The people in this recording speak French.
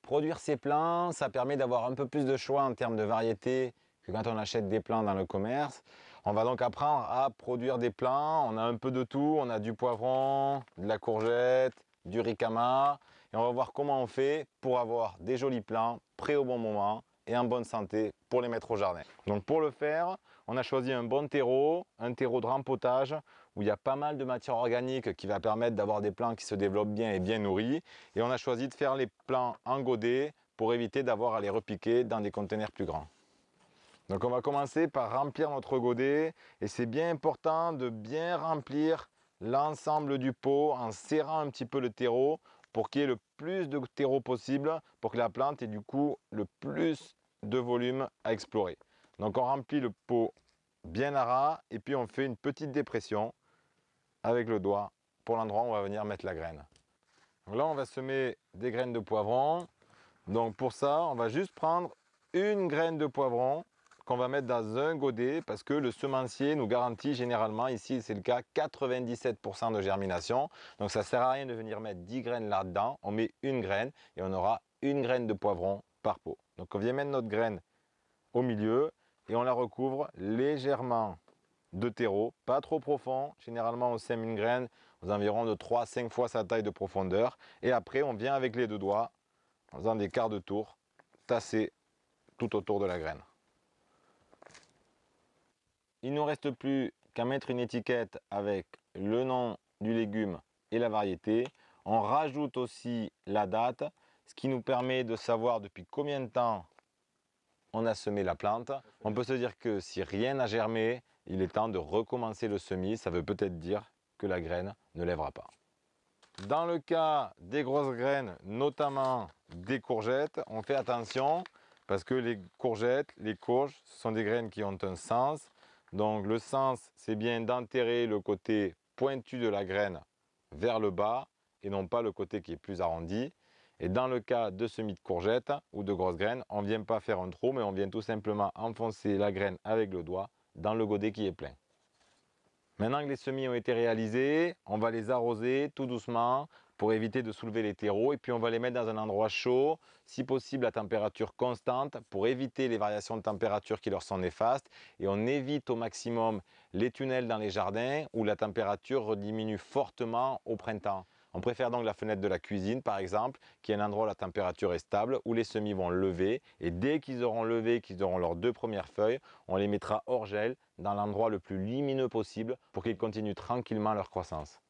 Produire ces plants, ça permet d'avoir un peu plus de choix en termes de variétés que quand on achète des plants dans le commerce. On va donc apprendre à produire des plants. On a un peu de tout. On a du poivron, de la courgette, du ricama. Et on va voir comment on fait pour avoir des jolis plants prêts au bon moment et en bonne santé pour les mettre au jardin. Donc pour le faire, on a choisi un bon terreau, un terreau de rempotage où il y a pas mal de matière organique qui va permettre d'avoir des plants qui se développent bien et bien nourris. Et on a choisi de faire les plants en godet pour éviter d'avoir à les repiquer dans des conteneurs plus grands. Donc on va commencer par remplir notre godet et c'est bien important de bien remplir l'ensemble du pot en serrant un petit peu le terreau pour qu'il y ait le plus de terreau possible pour que la plante ait du coup le plus de volume à explorer. Donc on remplit le pot bien à ras et puis on fait une petite dépression avec le doigt pour l'endroit où on va venir mettre la graine. Donc là on va semer des graines de poivron. Donc pour ça on va juste prendre une graine de poivron qu'on va mettre dans un godet parce que le semencier nous garantit généralement, ici c'est le cas, 97% de germination. Donc ça ne sert à rien de venir mettre 10 graines là-dedans. On met une graine et on aura une graine de poivron par pot. Donc on vient mettre notre graine au milieu et on la recouvre légèrement de terreau, pas trop profond. Généralement on sème une graine aux environs de 3 à 5 fois sa taille de profondeur. Et après on vient avec les deux doigts, en faisant des quarts de tour, tasser tout autour de la graine. Il ne nous reste plus qu'à mettre une étiquette avec le nom du légume et la variété. On rajoute aussi la date, ce qui nous permet de savoir depuis combien de temps on a semé la plante. On peut se dire que si rien n'a germé, il est temps de recommencer le semis. Ça veut peut-être dire que la graine ne lèvera pas. Dans le cas des grosses graines, notamment des courgettes, on fait attention parce que les courgettes, les courges, ce sont des graines qui ont un sens. Donc le sens, c'est bien d'enterrer le côté pointu de la graine vers le bas et non pas le côté qui est plus arrondi. Et dans le cas de semis de courgettes ou de grosses graines, on ne vient pas faire un trou, mais on vient tout simplement enfoncer la graine avec le doigt dans le godet qui est plein. Maintenant que les semis ont été réalisés, on va les arroser tout doucement pour éviter de soulever les terreaux et puis on va les mettre dans un endroit chaud, si possible à température constante pour éviter les variations de température qui leur sont néfastes et on évite au maximum les tunnels dans les jardins où la température diminue fortement au printemps. On préfère donc la fenêtre de la cuisine par exemple, qui est un endroit où la température est stable, où les semis vont lever et dès qu'ils auront levé, qu'ils auront leurs deux premières feuilles, on les mettra hors gel dans l'endroit le plus lumineux possible pour qu'ils continuent tranquillement leur croissance.